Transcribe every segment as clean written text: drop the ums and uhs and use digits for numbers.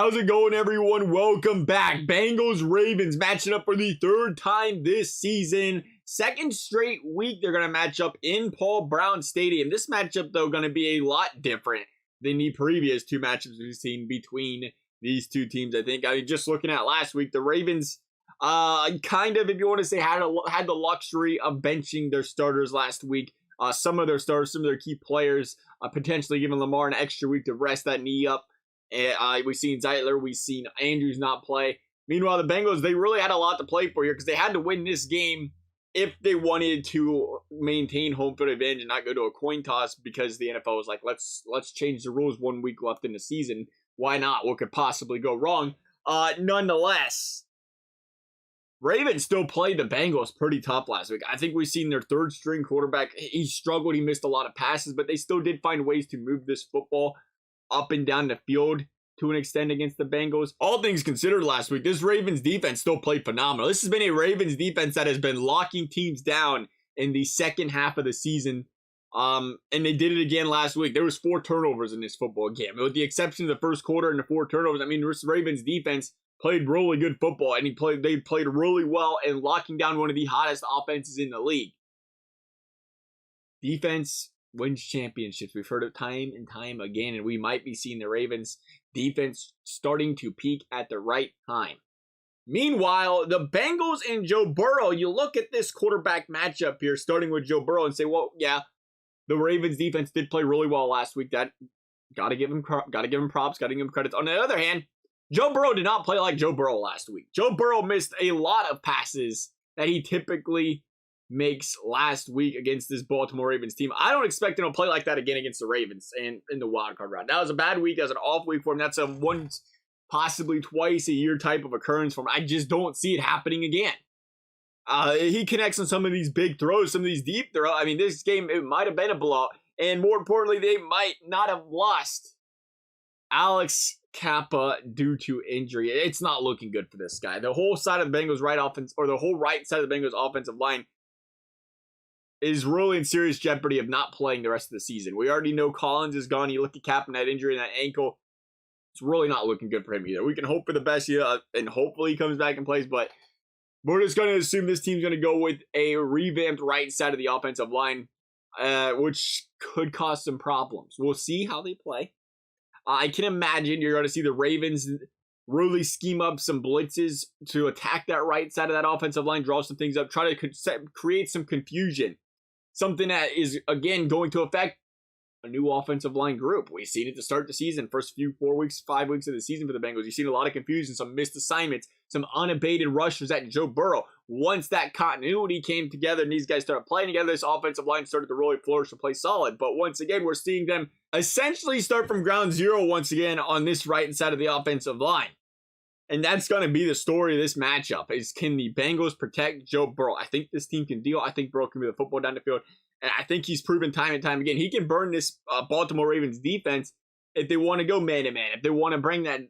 How's it going, everyone? Welcome back. Bengals Ravens matching up for the third time this season. Second straight week they're going to match up in Paul Brown Stadium. This matchup, though, going to be a lot different than the previous two matchups we've seen between these two teams. I think, just looking at last week, the Ravens kind of, if you want to say, had the luxury of benching their starters last week. Some of their starters, some of their key players, potentially giving Lamar an extra week to rest that knee up. We've seen Zeitler, we've seen Andrews not play. Meanwhile, the Bengals, they really had a lot to play for here because they had to win this game if they wanted to maintain home field advantage and not go to a coin toss, because the NFL was like, let's change the rules 1 week left in the season. Why not? What could possibly go wrong? Nonetheless, Ravens still played the Bengals pretty tough last week. I think we've seen their third string quarterback. He struggled. He missed a lot of passes, but they still did find ways to move this football up and down the field to an extent against the Bengals. All things considered last week, this Ravens defense still played phenomenal. This has been a Ravens defense that has been locking teams down in the second half of the season. And they did it again last week. There was 4 turnovers in this football game. With the exception of the first quarter and the 4 turnovers, I mean, this Ravens defense played really good football, and they played really well in locking down one of the hottest offenses in the league. Defense wins championships. We've heard it time and time again, and we might be seeing the Ravens defense starting to peak at the right time. Meanwhile, the Bengals and Joe Burrow, you look at this quarterback matchup here, starting with Joe Burrow, and say, well, yeah, the Ravens defense did play really well last week. That gotta give him props, gotta give him credit. On the other hand, Joe Burrow did not play like Joe Burrow last week. Joe Burrow missed a lot of passes that he typically makes last week against this Baltimore Ravens team. I don't expect him to play like that again against the Ravens and in the wildcard round. That was a bad week. That was an off week for him. That's a once, possibly twice a year type of occurrence for him. I just don't see it happening again. He connects on some of these big throws, some of these deep throws. I mean, this game, it might have been a blowout. And more importantly, they might not have lost Alex Cappa due to injury. It's not looking good for this guy. The whole side of the Bengals right offense, or the whole right side of the Bengals offensive line, is really in serious jeopardy of not playing the rest of the season. We already know Collins is gone. You look at Cappa and that injury and that ankle, it's really not looking good for him either. We can hope for the best here, and hopefully he comes back and plays, but we're just going to assume this team's going to go with a revamped right side of the offensive line, which could cause some problems. We'll see how they play. I can imagine you're going to see the Ravens really scheme up some blitzes to attack that right side of that offensive line, draw some things up, try to create some confusion. Something that is, again, going to affect a new offensive line group. We've seen it to start the season, first 5 weeks of the season for the Bengals. You've seen a lot of confusion, some missed assignments, some unabated rushes at Joe Burrow. Once that continuity came together and these guys started playing together, this offensive line started to really flourish and play solid. But once again, we're seeing them essentially start from ground zero once again on this right side of the offensive line. And that's going to be the story of this matchup, is can the Bengals protect Joe Burrow? I think this team can deal. I think Burrow can move the football down the field. And I think he's proven time and time again, he can burn this Baltimore Ravens defense if they want to go man-to-man, if they want to bring that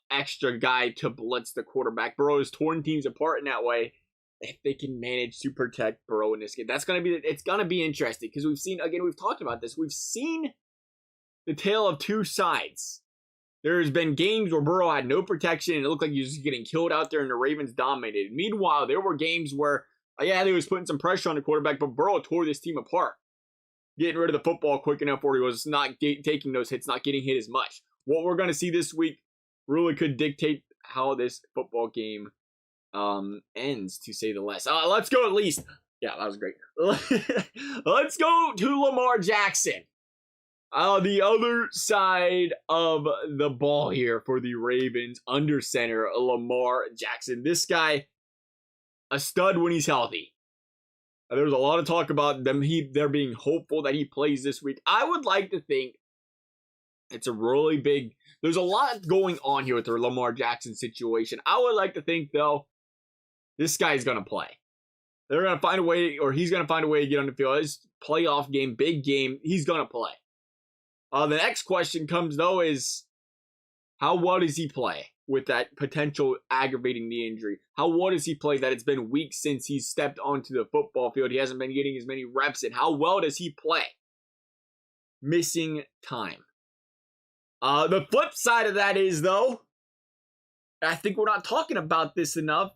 extra guy to blitz the quarterback. Burrow has torn teams apart in that way. If they can manage to protect Burrow in this game, it's going to be interesting, because we've seen, again, we've talked about this. We've seen the tale of two sides. There's been games where Burrow had no protection and it looked like he was getting killed out there and the Ravens dominated. Meanwhile, there were games where, they was putting some pressure on the quarterback, but Burrow tore this team apart, getting rid of the football quick enough where he was not taking those hits, not getting hit as much. What we're going to see this week really could dictate how this football game ends, to say the least. Let's go at least. Yeah, that was great. Let's go to Lamar Jackson. The other side of the ball here for the Ravens, under center, Lamar Jackson. This guy, a stud when he's healthy. There's a lot of talk about they're being hopeful that he plays this week. I would like to think it's a really big, there's a lot going on here with the Lamar Jackson situation. I would like to think, though, this guy's going to play. They're going to find a way, or he's going to find a way to get on the field. His playoff game, big game, he's going to play. The next question comes, though, is how well does he play with that potential aggravating knee injury? How well does he play that it's been weeks since he's stepped onto the football field? He hasn't been getting as many reps in. How well does he play? Missing time. The flip side of that is, though, I think we're not talking about this enough,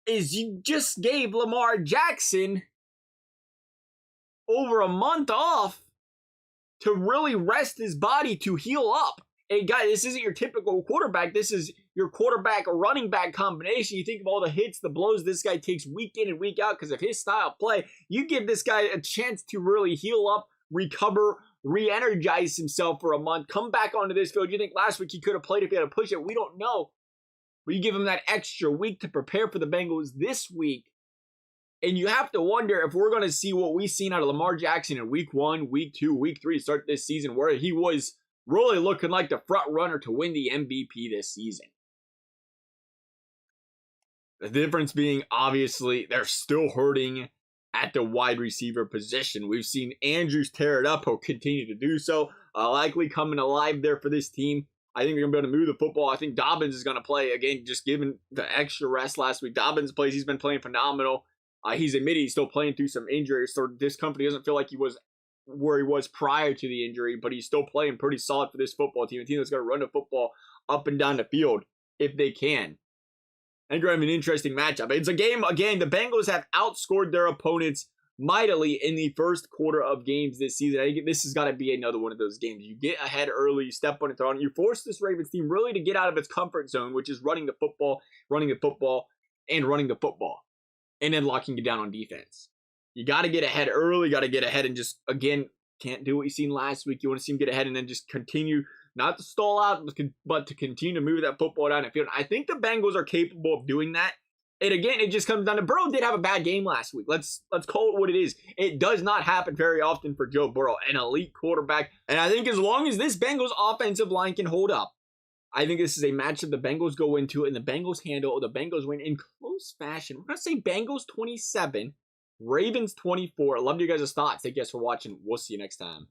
is you just gave Lamar Jackson over a month off to really rest his body to heal up. Hey, guy, this isn't your typical quarterback. This is your quarterback running back combination. You think of all the hits, the blows this guy takes week in and week out because of his style of play. You give this guy a chance to really heal up, recover, re-energize himself for a month, come back onto this field. You think last week he could have played if he had to push it? We don't know. But you give him that extra week to prepare for the Bengals this week. And you have to wonder if we're going to see what we've seen out of Lamar Jackson in week 1, week 2, week 3 to start this season, where he was really looking like the front runner to win the MVP this season. The difference being, obviously, they're still hurting at the wide receiver position. We've seen Andrews tear it up. He'll continue to do so. Likely coming alive there for this team. I think they're going to be able to move the football. I think Dobbins is going to play, again, just given the extra rest last week. Dobbins plays. He's been playing phenomenal. He's admitted he's still playing through some injuries, so this company doesn't feel like he was where he was prior to the injury, but he's still playing pretty solid for this football team, a team that's going to run the football up and down the field if they can. I think we're having an interesting matchup. It's a game, again, the Bengals have outscored their opponents mightily in the first quarter of games this season. I think this has got to be another one of those games. You get ahead early, you step on it, throw on. You force this Ravens team really to get out of its comfort zone, which is running the football, and then locking it down on defense. You got to get ahead early, got to get ahead and just, again, can't do what you seen last week. You want to see them get ahead and then just continue, not to stall out, but to continue to move that football down the field. I think the Bengals are capable of doing that. And again, it just comes down to Burrow did have a bad game last week. Let's call it what it is. It does not happen very often for Joe Burrow, an elite quarterback. And I think as long as this Bengals offensive line can hold up, I think this is a matchup the Bengals go into and the Bengals handle. The Bengals win in close fashion. We're going to say Bengals 27, Ravens 24. I love you guys' thoughts. Thank you guys for watching. We'll see you next time.